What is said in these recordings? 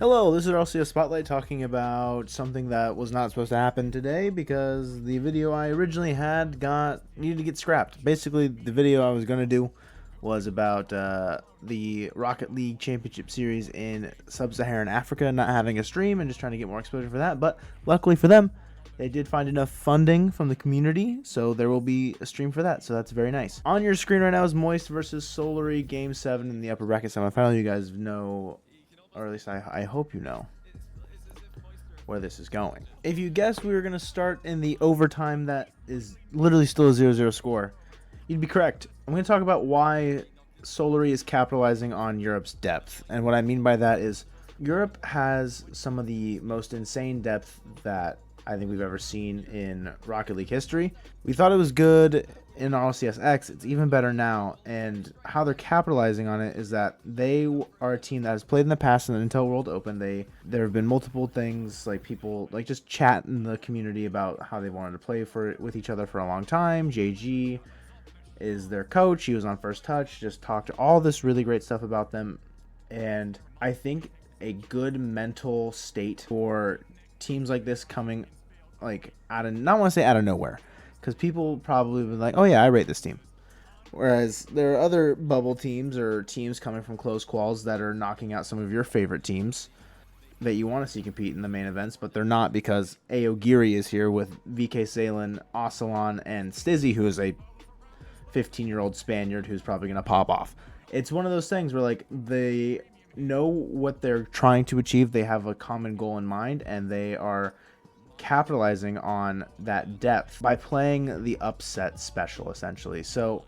Hello, this is RLCS Spotlight talking about something that was not supposed to happen today because the video I originally had needed to get scrapped. Basically, the video I was going to do was about the Rocket League Championship Series in Sub-Saharan Africa not having a stream and just trying to get more exposure for that. But luckily for them, they did find enough funding from the community, so there will be a stream for that, so that's very nice. On your screen right now is Moist versus Solary Game 7 in the upper bracket semifinal. You guys know, or at least I hope you know where this is going. If you guessed we were going to start in the overtime that is literally still a 0-0 score, you'd be correct. I'm going to talk about why Solary is capitalizing on Europe's depth. And what I mean by that is Europe has some of the most insane depth that I think we've ever seen in Rocket League history. We thought it was good in RLCS X. It's even better now. And how they're capitalizing on it is that they are a team that has played in the past in the Intel World Open. There have been multiple things, like people like just chat in the community about how they wanted to play with each other for a long time. JG is their coach. He was on First Touch, just talked all this really great stuff about them. And I think a good mental state for teams like this coming like not want to say out of nowhere, because people probably been like, oh yeah, I rate this team, whereas there are other bubble teams or teams coming from close quals that are knocking out some of your favorite teams that you want to see compete in the main events, but they're not, because Aogiri is here with VK Salen, Ocelon, and Stizzy, who is a 15-year-old Spaniard who's probably going to pop off. It's one of those things where like they know what they're trying to achieve, they have a common goal in mind, and they are capitalizing on that depth by playing the upset special, essentially. So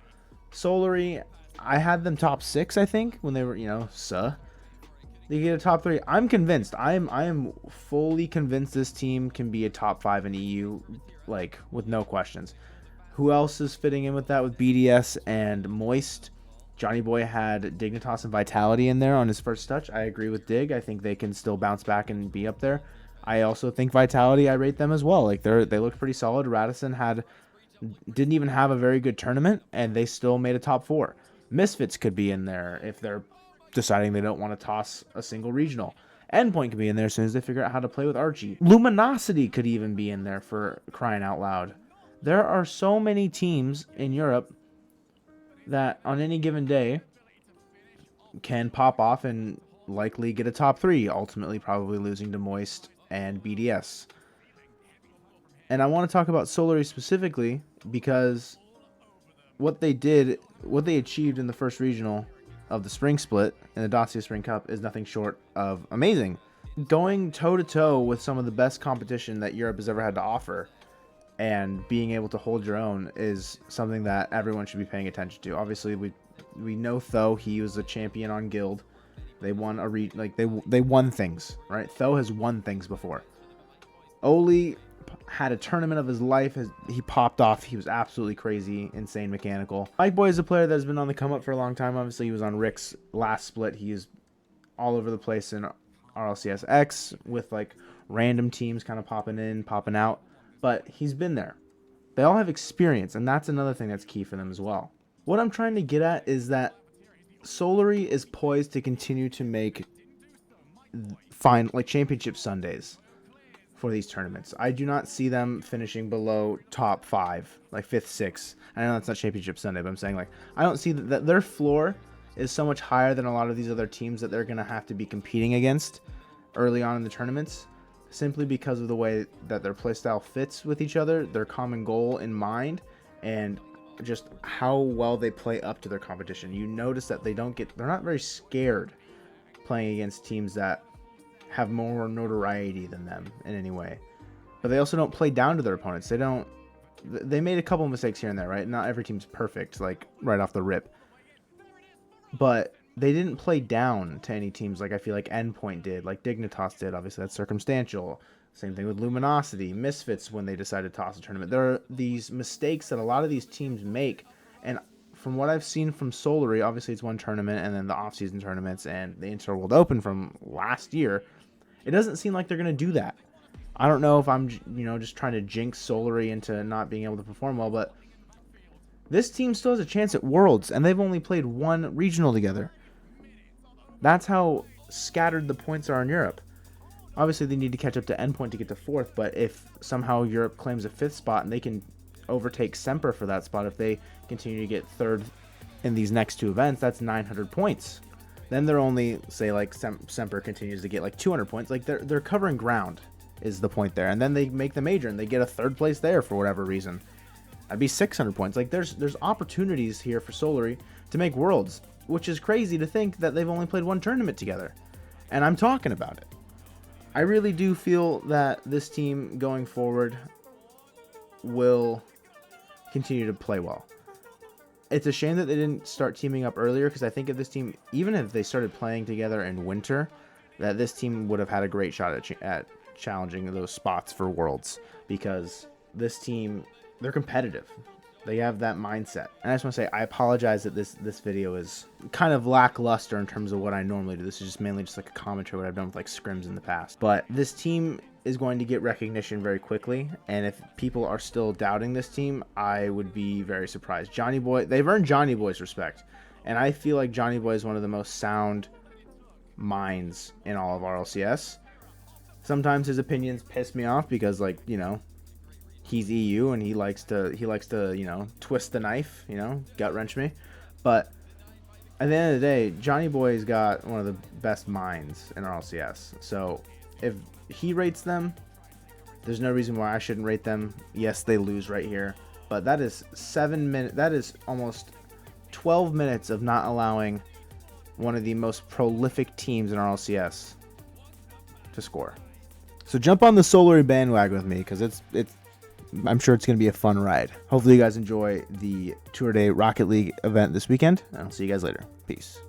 Solary, I had them top 6, I think, when they were, they get a top 3. I'm convinced. I am fully convinced this team can be a top 5 in EU, like, with no questions. Who else is fitting in with that? With BDS and Moist, Johnny Boy had Dignitas and Vitality in there on his first touch. I agree with Dig. I think they can still bounce back and be up there. I also think Vitality, I rate them as well. Like they looked pretty solid. Radisson didn't even have a very good tournament, and they still made a top 4. Misfits could be in there if they're deciding they don't want to toss a single regional. Endpoint could be in there as soon as they figure out how to play with Archie. Luminosity could even be in there, for crying out loud. There are so many teams in Europe that on any given day can pop off and likely get a top 3, ultimately probably losing to Moist and BDS. And I want to talk about Solary specifically because what they achieved in the first regional of the Spring Split in the Dacia Spring Cup is nothing short of amazing. Going toe-to-toe with some of the best competition that Europe has ever had to offer and being able to hold your own is something that everyone should be paying attention to. Obviously, we know Tho, he was a champion on Guild. They won they won things, right? Tho has won things before. Oli had a tournament of his life. He popped off. He was absolutely crazy, insane mechanical. Mike Boy is a player that has been on the come up for a long time. Obviously, he was on Rick's last split. He is all over the place in RLCS X with like random teams kind of popping in, popping out. But he's been there. They all have experience, and that's another thing that's key for them as well. What I'm trying to get at is that Solary is poised to continue to make championship Sundays for these tournaments. I do not see them finishing below top 5, like 5th, 6th. I know that's not championship Sunday, but I'm saying, like, I don't see that their floor is so much higher than a lot of these other teams that they're going to have to be competing against early on in the tournaments, simply because of the way that their playstyle fits with each other, their common goal in mind, and just how well they play up to their competition. You notice that they're not very scared playing against teams that have more notoriety than them in any way. But they also don't play down to their opponents. They made a couple mistakes here and there, right? Not every team's perfect, like right off the rip. But they didn't play down to any teams like I feel like Endpoint did, like Dignitas did. Obviously, that's circumstantial. Same thing with Luminosity, Misfits when they decided to toss a tournament. There are these mistakes that a lot of these teams make, and from what I've seen from Solary, obviously it's one tournament and then the off-season tournaments and the Inter-World Open from last year, it doesn't seem like they're going to do that. I don't know if I'm, just trying to jinx Solary into not being able to perform well, but this team still has a chance at Worlds, and they've only played one regional together. That's how scattered the points are in Europe. Obviously, they need to catch up to Endpoint to get to 4th, but if somehow Europe claims a 5th spot and they can overtake Semper for that spot, if they continue to get 3rd in these next 2 events, that's 900 points. Then they're only, say, like Semper continues to get like 200 points. Like they're covering ground is the point there. And then they make the major and they get a 3rd place there for whatever reason. That'd be 600 points. Like there's opportunities here for Solary to make Worlds, which is crazy to think that they've only played 1 tournament together. And I'm talking about it. I really do feel that this team going forward will continue to play well. It's a shame that they didn't start teaming up earlier, because I think if this team, even if they started playing together in winter, that this team would have had a great shot at challenging those spots for Worlds, because this team, they're competitive. They have that mindset. And I just want to say, I apologize that this video is kind of lackluster in terms of what I normally do. This is just mainly just like a commentary, what I've done with like scrims in the past. But this team is going to get recognition very quickly, and if people are still doubting this team, I would be very surprised. Johnny Boy, they've earned Johnny Boy's respect, and I feel like Johnny Boy is one of the most sound minds in all of RLCS. Sometimes his opinions piss me off because, like, you know, he's EU and he likes to you know, twist the knife, you know, gut wrench me. But at the end of the day, Johnny Boy's got one of the best minds in RLCS. So if he rates them, there's no reason why I shouldn't rate them. Yes, they lose right here, but that is 7 minutes. That is almost 12 minutes of not allowing one of the most prolific teams in RLCS to score. So jump on the Solary bandwagon with me, because I'm sure it's going to be a fun ride. Hopefully you guys enjoy the Tour Day Rocket League event this weekend, and I'll see you guys later. Peace.